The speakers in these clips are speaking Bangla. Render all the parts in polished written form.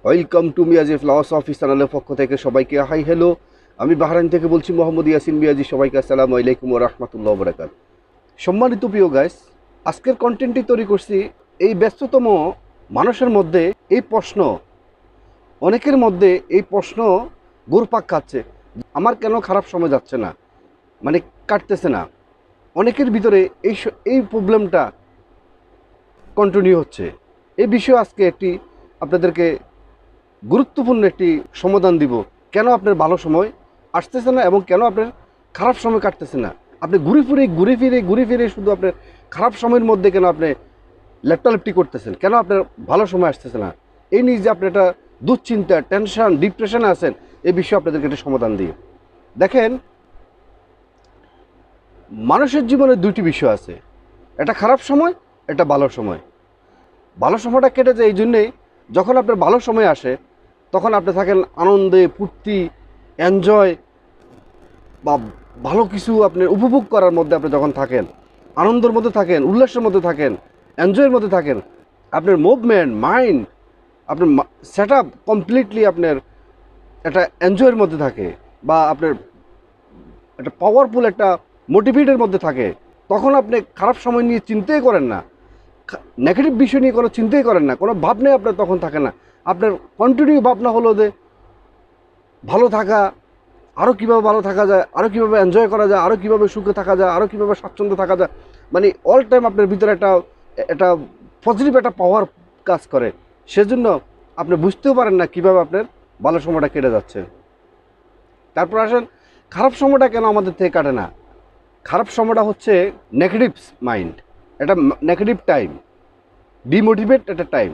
Welcome to Miyaji flowers office চ্যানেলের পক্ষ থেকে সবাইকে হাই হ্যালো। আমি বাহরাইন থেকে বলছি মোহাম্মদ ইয়াসিন মিয়াজি। সবাইকে আসসালামু আলাইকুম ওয়া রাহমাতুল্লাহি ওয়া বারাকাতুহু। সম্মানিত প্রিয় গাইস, আজকের কন্টেন্টটি তৈরি করছি এই ব্যস্ততম মানুষের মধ্যে এই প্রশ্ন, অনেকের মধ্যে এই প্রশ্ন ঘুরপাক খাচ্ছে, আমার কেন খারাপ সময় যাচ্ছে না, মানে কাটতেছে না। অনেকের ভিতরে এই প্রবলেমটা কন্টিনিউ হচ্ছে। এই বিষয়ে আজকে একটি আপনাদেরকে গুরুত্বপূর্ণ একটি সমাধান দিব। কেন আপনার ভালো সময় আসতেছে না এবং কেন আপনার খারাপ সময় কাটতেছে না। আপনি ঘুরে ফিরে শুধু আপনার খারাপ সময়ের মধ্যে কেন আপনি লেপটালেপটি করতেছেন, কেন আপনার ভালো সময় আসতেছে না। এই নিয়ে যে আপনি একটা দুশ্চিন্তা, টেনশন, ডিপ্রেশনে আছেন, এই বিষয়ে আপনাদেরকে একটা সমাধান দিই। দেখেন, মানুষের জীবনে দুইটি বিষয় আছে, একটা খারাপ সময়, একটা ভালো সময়। ভালো সময়টা কেটে যায় এই জন্যেই, যখন আপনার ভালো সময় আসে তখন আপনি থাকেন আনন্দে, ফুর্তি, এনজয় বা ভালো কিছু আপনি উপভোগ করার মধ্যে। আপনি যখন থাকেন আনন্দের মধ্যে থাকেন, উল্লাসের মধ্যে থাকেন, এনজয়ের মধ্যে থাকেন, আপনার মুভমেন্ট, মাইন্ড, আপনার সেট আপ কমপ্লিটলি আপনার একটা এনজয়ের মধ্যে থাকে, বা আপনার একটা পাওয়ারফুল একটা মোটিভেটের মধ্যে থাকে। তখন আপনি খারাপ সময় নিয়ে চিন্তাই করেন না, নেগেটিভ বিষয় নিয়ে কোনো চিন্তাই করেন না, কোনো ভাবনাই আপনার তখন থাকে না। আপনার কন্টিনিউ ভাবনা হলো যে ভালো থাকা, আরও কীভাবে ভালো থাকা যায়, আরও কীভাবে এনজয় করা যায়, আরও কীভাবে সুখে থাকা যায়, আরও কীভাবে স্বাচ্ছন্দ্য থাকা যায়। মানে অল টাইম আপনার ভিতরে একটা একটা পজিটিভ একটা পাওয়ার কাজ করে। সেজন্য আপনি বুঝতেও পারেন না কীভাবে আপনার ভালো সময়টা কেটে যাচ্ছে। তারপর আসেন, খারাপ সময়টা কেন আমাদের থেকে কাটে না। খারাপ সময়টা হচ্ছে নেগেটিভ মাইন্ড, এটা নেগেটিভ টাইম, ডিমোটিভেট একটা টাইম।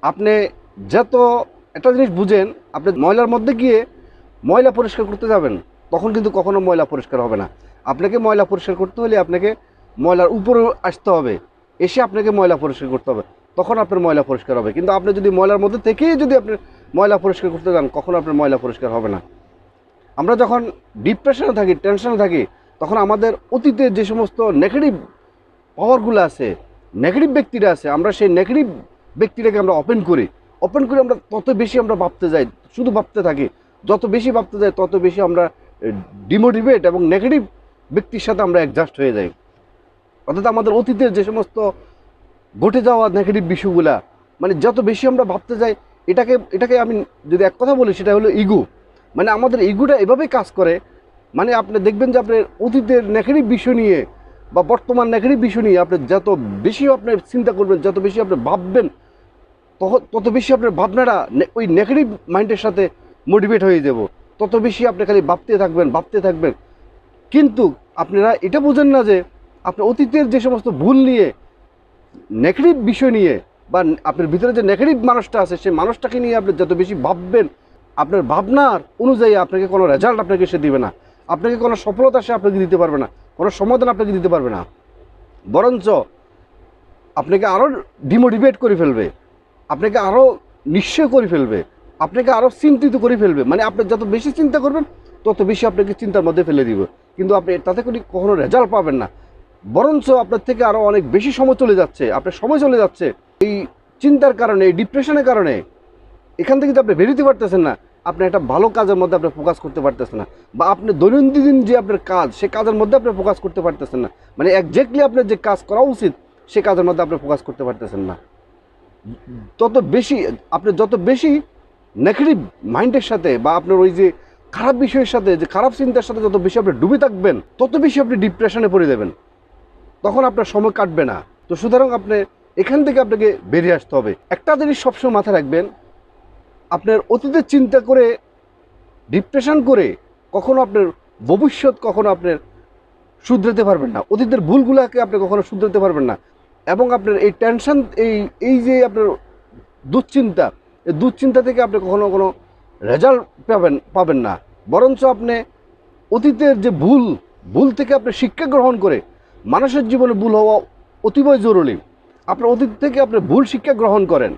আপনি যত একটা জিনিস বুঝেন, আপনি ময়লার মধ্যে গিয়ে ময়লা পরিষ্কার করতে যাবেন, তখন কিন্তু কখনো ময়লা পরিষ্কার হবে না। আপনাকে ময়লা পরিষ্কার করতে হলে আপনাকে ময়লার উপরে আসতে হবে, এসে আপনাকে ময়লা পরিষ্কার করতে হবে, তখন আপনার ময়লা পরিষ্কার হবে। কিন্তু আপনি যদি ময়লার মধ্যে থেকেই যদি আপনি ময়লা পরিষ্কার করতে যান, কখনো আপনার ময়লা পরিষ্কার হবে না। আমরা যখন ডিপ্রেশনে থাকি, টেনশনে থাকি, তখন আমাদের অতীতে যে সমস্ত নেগেটিভ পাওয়ারগুলো আছে, নেগেটিভ ব্যক্তিরা আছে, আমরা সেই নেগেটিভ ব্যক্তিটাকে আমরা ওপেন করে আমরা তত বেশি আমরা ভাবতে যাই, শুধু ভাবতে থাকি। যত বেশি ভাবতে যাই তত বেশি আমরা ডিমোটিভেট এবং নেগেটিভ ব্যক্তির সাথে আমরা অ্যাডজাস্ট হয়ে যাই। অর্থাৎ আমাদের অতীতের যে সমস্ত ঘটে যাওয়া নেগেটিভ বিষয়গুলা, মানে যত বেশি আমরা ভাবতে যাই, এটাকে আমি যদি এক কথা বলি, সেটা হলো ইগো। মানে আমাদের ইগোটা এভাবেই কাজ করে। মানে আপনি দেখবেন যে আপনার অতীতের নেগেটিভ বিষয় নিয়ে বা বর্তমান নেগেটিভ বিষয় নিয়ে আপনি যত বেশি আপনি চিন্তা করবেন, যত বেশি আপনি ভাববেন, তত বেশি আপনার ভাবনাটা ওই নেগেটিভ মাইন্ডের সাথে মোটিভেট হয়ে যাব। তত বেশি আপনি খালি ভাবতে থাকবেন। কিন্তু আপনারা এটা বোঝেন না যে আপনার অতীতের যে সমস্ত ভুল নিয়ে, নেগেটিভ বিষয় নিয়ে, বা আপনার ভিতরে যে নেগেটিভ মানুষটা আছে, সেই মানুষটাকে নিয়ে আপনি যত বেশি ভাববেন, আপনার ভাবনার অনুযায়ী আপনাকে কোনো রেজাল্ট আপনাকে সে দিবে না, আপনাকে কোনো সফলতা সে আপনাকে দিতে পারবে না, কোনো সমাধান আপনাকে দিতে পারবে না। বরঞ্চ আপনাকে আরও ডিমোটিভেট করে ফেলবে, আপনাকে আরও নিশ্চয় করে ফেলবে, আপনাকে আরও চিন্তিত করে ফেলবে। মানে আপনি যত বেশি চিন্তা করবেন, তত বেশি আপনাকে চিন্তার মধ্যে ফেলে দিবে। কিন্তু আপনি তাতে করে কখনো রেজাল্ট পাবেন না, বরঞ্চ আপনার থেকে আরও অনেক বেশি সময় চলে যাচ্ছে, আপনার সময় চলে যাচ্ছে এই চিন্তার কারণে, এই ডিপ্রেশনের কারণে। এখান থেকে যদি আপনি বেরোতে পারতেছেন না, আপনি একটা ভালো কাজের মধ্যে আপনি ফোকাস করতে পারতেছেন না, বা আপনি দৈনন্দিন যে আপনার কাজ, সে কাজের মধ্যে আপনি ফোকাস করতে পারতেছেন না। মানে একজ্যাক্টলি আপনার যে কাজ করা উচিত, সে কাজের মধ্যে আপনি ফোকাস করতে পারতেছেন না। তত বেশি আপনি যত বেশি নেগেটিভ মাইন্ডের সাথে, বা আপনার ওই যে খারাপ বিষয়ের সাথে, যে খারাপ চিন্তার সাথে যত বেশি আপনি ডুবে থাকবেন, তত বেশি আপনি ডিপ্রেশনে পড়ে যাবেন, তখন আপনার সময় কাটবে না। তো সুতরাং আপনি এখান থেকে আপনাকে বেরিয়ে আসতে হবে। একটা জিনিস সবসময় মাথায় রাখবেন, আপনার অতীতের চিন্তা করে, ডিপ্রেশন করে কখনো আপনার ভবিষ্যৎ কখনো আপনার শুধরাতে পারবেন না। অতীতের ভুলগুলোকে আপনি কখনো শুধরাতে পারবেন না। এবং আপনার এই টেনশন, এই যে আপনার দুশ্চিন্তা, এই দুশ্চিন্তা থেকে আপনি কখনো কোনো রেজাল্ট পাবেন না। বরঞ্চ আপনি অতীতের যে ভুল থেকে আপনি শিক্ষা গ্রহণ করে, মানুষের জীবনে ভুল হওয়া অতীবই জরুরি। আপনার অতীত থেকে আপনি ভুল শিক্ষা গ্রহণ করেন,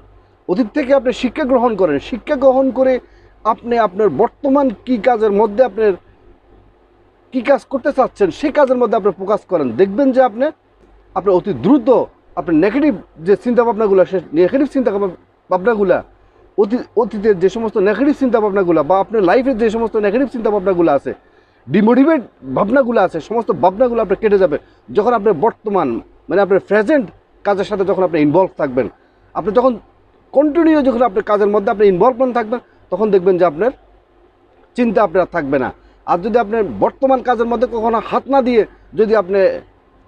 অতীত থেকে আপনি শিক্ষা গ্রহণ করে আপনি আপনার বর্তমান কী কাজের মধ্যে আপনার কী কাজ করতে চাচ্ছেন, সেই কাজের মধ্যে আপনি ফোকাস করেন। দেখবেন যে আপনি অতি দ্রুত আপনার নেগেটিভ যে চিন্তাভাবনাগুলো, সে নেগেটিভ চিন্তা ভাবনাগুলা, অতীতের যে সমস্ত নেগেটিভ চিন্তা ভাবনাগুলো বা আপনার লাইফের যে সমস্ত নেগেটিভ চিন্তা ভাবনাগুলো আছে, ডিমোটিভেট ভাবনাগুলো আছে, সমস্ত ভাবনাগুলো আপনার কেটে যাবে যখন আপনার বর্তমান মানে আপনার প্রেজেন্ট কাজের সাথে যখন আপনি ইনভলভ থাকবেন। আপনি যখন কন্টিনিউ যখন আপনার কাজের মধ্যে আপনি ইনভলভমেন্ট থাকবেন, তখন দেখবেন যে আপনার চিন্তা আপনার থাকবে না। আর যদি আপনার বর্তমান কাজের মধ্যে কখনো হাত না দিয়ে যদি আপনি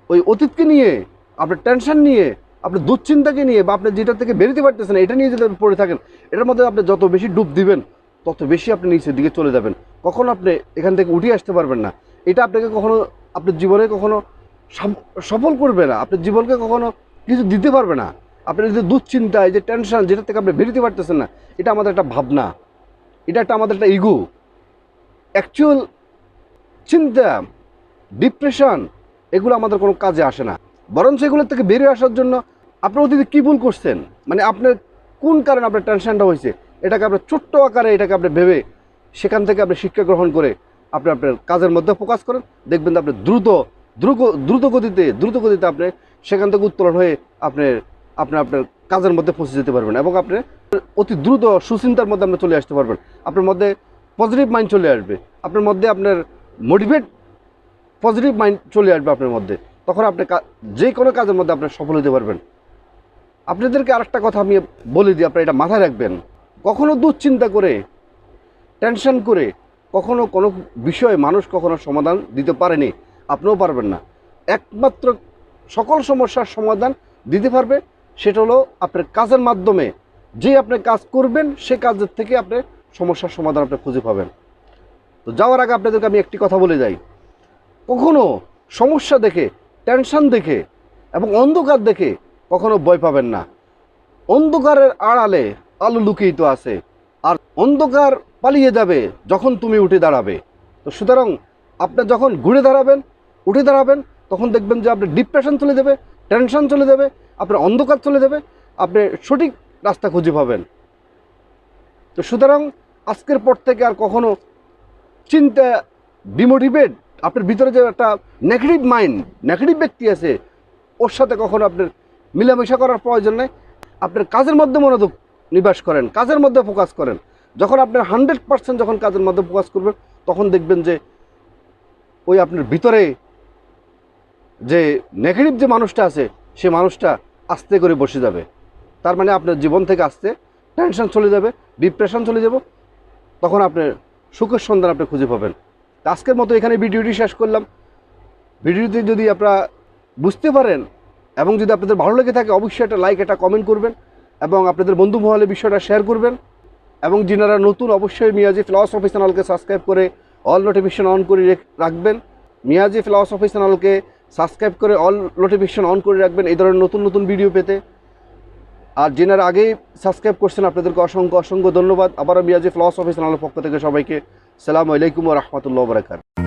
ওই অতীতকে নিয়ে, আপনার টেনশন নিয়ে, আপনার দুশ্চিন্তাকে নিয়ে বা আপনি যেটা থেকে বেরোতে পারতেছেন এটা নিয়ে যদি আপনি পড়ে থাকেন, এটার মধ্যে আপনি যত বেশি ডুব দিবেন তত বেশি আপনি নিচের দিকে চলে যাবেন, কখনো আপনি এখান থেকে উঠে আসতে পারবেন না। এটা আপনাকে কখনো আপনার জীবনে কখনো সফল করবে না, আপনার জীবনকে কখনো কিছু দিতে পারবে না। আপনার যে দুশ্চিন্তা, এই যে টেনশন, যেটা থেকে আপনি বেরোতে পারতেছেন না, এটা আমাদের একটা ভাবনা, এটা আমাদের একটা ইগো। অ্যাকচুয়াল চিন্তা, ডিপ্রেশন, এগুলো আমাদের কোনো কাজে আসে না। বরং সেগুলোর থেকে বেরিয়ে আসার জন্য আপনি অতীতে কী ভুল করছেন, মানে আপনার কোন কারণে আপনার টেনশনটা হয়েছে, এটাকে আপনার ছোট্ট আকারে এটাকে আপনি ভেবে সেখান থেকে আপনি শিক্ষা গ্রহণ করে আপনি আপনার কাজের মধ্যে ফোকাস করেন, দেখবেন যে আপনি দ্রুত গতিতে আপনি সেখান থেকে উত্তোলন হয়ে আপনার কাজের মধ্যে পৌঁছে যেতে পারবেন এবং আপনি অতি দ্রুত সুচিন্তার মধ্যে আপনি চলে আসতে পারবেন। আপনার মধ্যে পজিটিভ মাইন্ড চলে আসবে, আপনার মধ্যে আপনার মোটিভেট পজিটিভ মাইন্ড চলে আসবে আপনার মধ্যে, তখন আপনি যে কোনো কাজের মধ্যে আপনি সফল হতে পারবেন। আপনাদেরকে আরেকটা কথা আমি বলে দিই, আপনারা এটা মাথায় রাখবেন, কখনো দুশ্চিন্তা করে, টেনশন করে কখনো কোনো বিষয়ে মানুষ কখনো সমাধান দিতে পারেনি, আপনিও পারবেন না। একমাত্র সকল সমস্যার সমাধান দিতে পারবে সেটা হলো আপনার কাজের মাধ্যমে। যে আপনি কাজ করবেন সে কাজের থেকে আপনি সমস্যার সমাধান আপনি খুঁজে পাবেন। তো যাওয়ার আগে আপনাদেরকে আমি একটি কথা বলে যাই, কখনো সমস্যা দেখে, টেনশন দেখে এবং অন্ধকার দেখে কখনো ভয় পাবেন না। অন্ধকারের আড়ালে আলো লুকিয়ে তো আছে, আর অন্ধকার পালিয়ে যাবে যখন তুমি উঠে দাঁড়াবে। তো সুতরাং আপনার যখন উঠে দাঁড়াবেন তখন দেখবেন যে আপনার ডিপ্রেশন চলে যাবে, টেনশন চলে যাবে, আপনার অন্ধকার চলে যাবে, আপনি সঠিক রাস্তা খুঁজে পাবেন। তো সুতরাং আজকের পর থেকে আর কখনো চিন্তা, ডিমোটিভেট, আপনার ভিতরে যে একটা নেগেটিভ মাইন্ড, নেগেটিভ ব্যক্তি আছে, ওর সাথে কখনো আপনার মিলামেশা করার প্রয়োজন নেই। আপনার কাজের মধ্যে মনোযোগ নিবাস করেন, কাজের মধ্যে ফোকাস করেন। যখন আপনার 100% যখন কাজের মধ্যে ফোকাস করবেন, তখন দেখবেন যে ওই আপনার ভিতরে যে নেগেটিভ যে মানুষটা আছে সে মানুষটা আস্তে করে বসে যাবে। তার মানে আপনার জীবন থেকে আস্তে টেনশন চলে যাবে, ডিপ্রেশন চলে যাব, তখন আপনার সুখের সন্ধান আপনি খুঁজে পাবেন। আজকের মতো এখানে ভিডিওটি শেষ করলাম। ভিডিওটি যদি আপনারা বুঝতে পারেন এবং যদি আপনাদের ভালো লেগে থাকে, অবশ্যই একটা লাইক, একটা কমেন্ট করবেন এবং আপনাদের বন্ধু মহলে বিষয়টা শেয়ার করবেন। এবং যিনারা নতুন, অবশ্যই মিয়াজি ফিলসফি চ্যানেলকে সাবস্ক্রাইব করে অল নোটিফিকেশন অন করে রাখবেন। মিয়াজি ফিলসফি চ্যানেলকে সাবস্ক্রাইব করে অল নোটিফিকেশন অন করে রাখবেন এই ধরনের নতুন ভিডিও পেতে। আর যিনারা আগেই সাবস্ক্রাইব করছেন আপনাদেরকে অসংখ্য ধন্যবাদ। আবারও মিয়াজি ফিলসফি চ্যানেলের পক্ষ থেকে সবাইকে আসসালামু আলাইকুম ওয়া রাহমাতুল্লাহি ওয়া বারাকাতুহু।